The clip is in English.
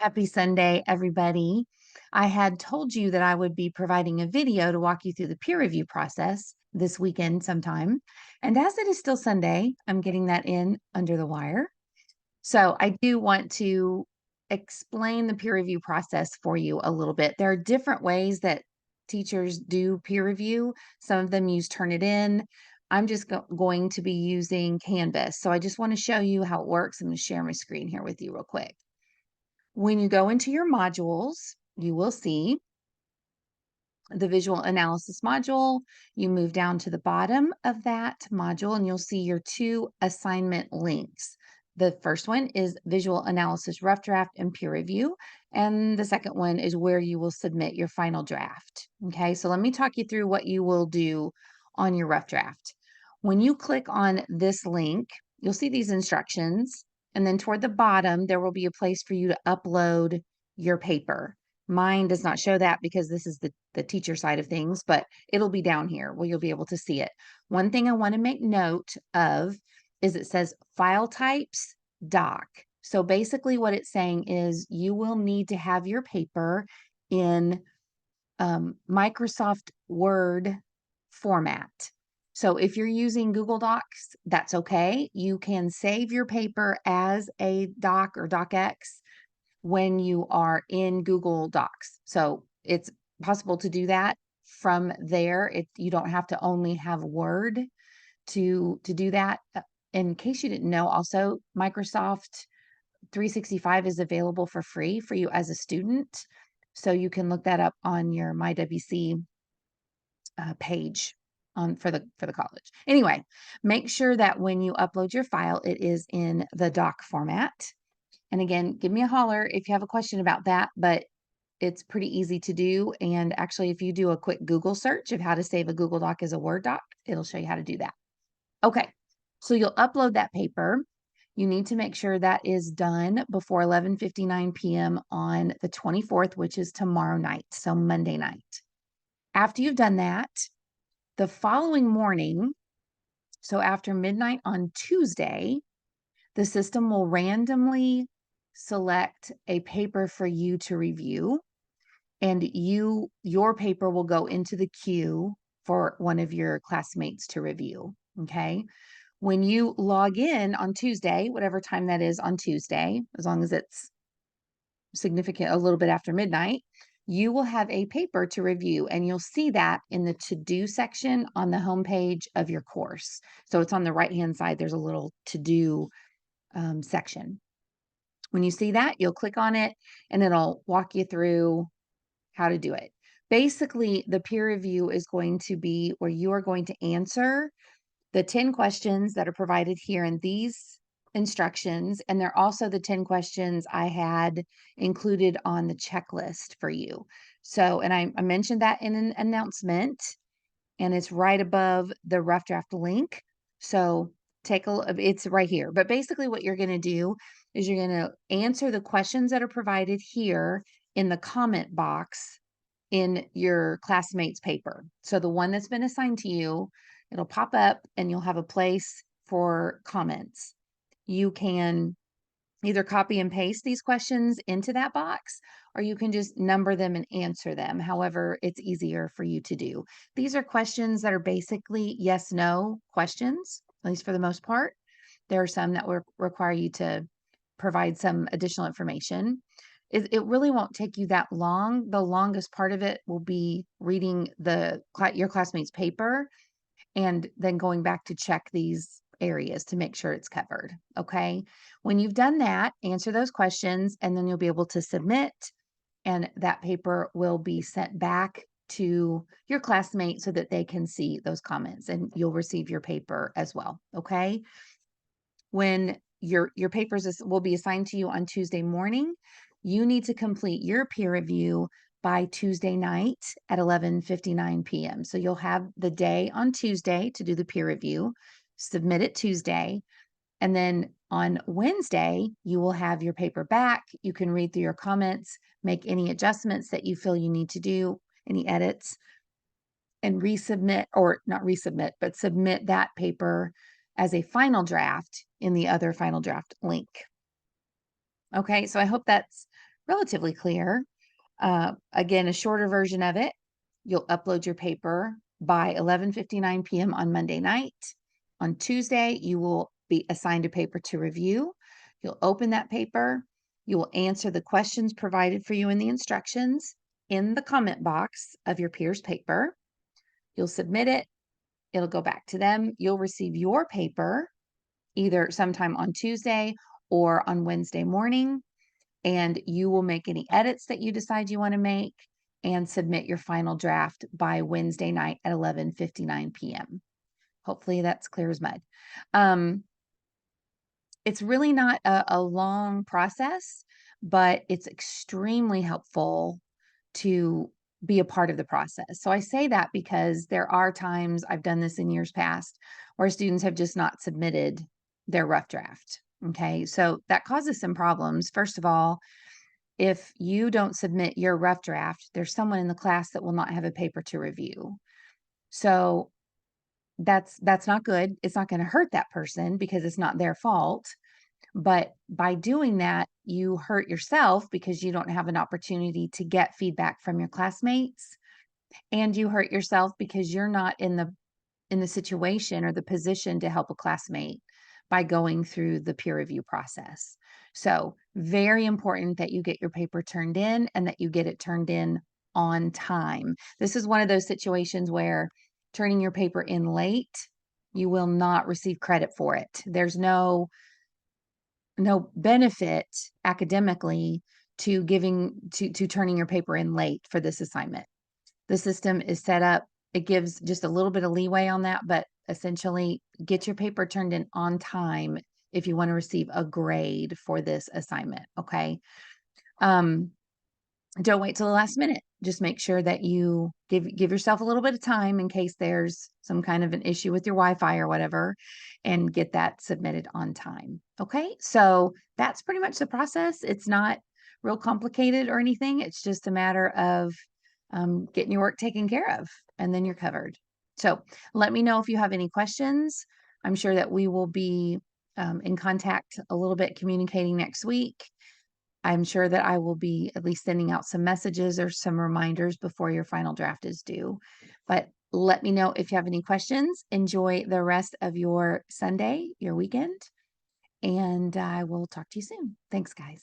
Happy Sunday, everybody. I had told you that I would be providing a video to walk you through the peer review process this weekend sometime. And as it is still Sunday, I'm getting that in under the wire. So I do want to explain the peer review process for you a little bit. There are different ways that teachers do peer review. Some of them use Turnitin. I'm just going to be using Canvas. So I just want to show you how it works. I'm going to share my screen here with you real quick. When you go into your modules, you will see the visual analysis module. You move down to the bottom of that module and you'll see your two assignment links. The first one is visual analysis rough draft and peer review. And the second one is where you will submit your final draft. Okay, so let me talk you through what you will do on your rough draft. When you click on this link, you'll see these instructions. And then toward the bottom, there will be a place for you to upload your paper. Mine does not show that because this is the teacher side of things, but it'll be down here where you'll be able to see it. One thing I want to make note of is it says file types doc. So basically what it's saying is you will need to have your paper in Microsoft Word format. So if you're using Google Docs, that's okay. You can save your paper as a doc or docx when you are in Google Docs. So it's possible to do that from there. You don't have to only have Word to do that. In case you didn't know, also Microsoft 365 is available for free for you as a student. So you can look that up on your MyWC page for the college. Anyway, make sure that when you upload your file, it is in the doc format. And again, give me a holler if you have a question about that, but it's pretty easy to do. And actually, if you do a quick Google search of how to save a Google Doc as a Word doc, it'll show you how to do that. Okay, so you'll upload that paper. You need to make sure that is done before 11:59 p.m. on the 24th, which is tomorrow night, so Monday night. After you've done that, the following morning, so after midnight on Tuesday, the system will randomly select a paper for you to review, and your paper will go into the queue for one of your classmates to review. Okay. When you log in on Tuesday, whatever time that is on Tuesday, as long as it's significant, a little bit after midnight, you will have a paper to review, and you'll see that in the to-do section on the homepage of your course. So it's on the right-hand side, there's a little to-do section. When you see that, you'll click on it and it'll walk you through how to do it. Basically, the peer review is going to be where you are going to answer the 10 questions that are provided here in these instructions. And they're also the 10 questions I had included on the checklist for you. So, and I mentioned that in an announcement, and it's right above the rough draft link. So it's right here. But basically what you're going to do is you're going to answer the questions that are provided here in the comment box in your classmate's paper. So the one that's been assigned to you, it'll pop up and you'll have a place for comments. You can either copy and paste these questions into that box, or you can just number them and answer them. However, it's easier for you to do. These are questions that are basically yes, no questions, at least for the most part. There are some that will require you to provide some additional information. It really won't take you that long. The longest part of it will be reading your classmate's paper and then going back to check these areas to make sure it's covered. Okay. When you've done that, answer those questions, and then you'll be able to submit, and that paper will be sent back to your classmate so that they can see those comments, and you'll receive your paper as well. Okay. When your papers will be assigned to you on Tuesday morning, you need to complete your peer review by Tuesday night at 11:59 p.m. So you'll have the day on Tuesday to do the peer review, submit it Tuesday, and then on Wednesday, you will have your paper back. You can read through your comments, make any adjustments that you feel you need to do, any edits, and resubmit, or not resubmit, but submit that paper as a final draft in the other final draft link. Okay, so I hope that's relatively clear. Again, a shorter version of it, you'll upload your paper by 11:59 p.m. on Monday night. On Tuesday, you will be assigned a paper to review. You'll open that paper. You will answer the questions provided for you in the instructions in the comment box of your peer's paper. You'll submit it. It'll go back to them. You'll receive your paper either sometime on Tuesday or on Wednesday morning, and you will make any edits that you decide you want to make and submit your final draft by Wednesday night at 11:59 p.m. Hopefully that's clear as mud. It's really not a long process, but it's extremely helpful to be a part of the process. So I say that because there are times, I've done this in years past, where students have just not submitted their rough draft. Okay, so that causes some problems. First of all, if you don't submit your rough draft, there's someone in the class that will not have a paper to review. So that's not good. It's not going to hurt that person because it's not their fault. But by doing that, you hurt yourself because you don't have an opportunity to get feedback from your classmates, and you hurt yourself because you're not in the situation or the position to help a classmate by going through the peer review process. So, very important that you get your paper turned in and that you get it turned in on time. This is one of those situations where turning your paper in late, you will not receive credit for it. There's no benefit academically to giving to turning your paper in late for this assignment. The system is set up, it gives just a little bit of leeway on that, but essentially get your paper turned in on time if you want to receive a grade for this assignment, okay? Um, don't wait till the last minute. Just make sure that you give yourself a little bit of time in case there's some kind of an issue with your Wi-Fi or whatever, and get that submitted on time. Okay, so that's pretty much the process. It's not real complicated or anything. It's just a matter of getting your work taken care of, and then you're covered. So let me know if you have any questions. I'm sure that we will be in contact a little bit, communicating next week. I'm sure that I will be at least sending out some messages or some reminders before your final draft is due. But let me know if you have any questions. Enjoy the rest of your Sunday, your weekend, and I will talk to you soon. Thanks, guys.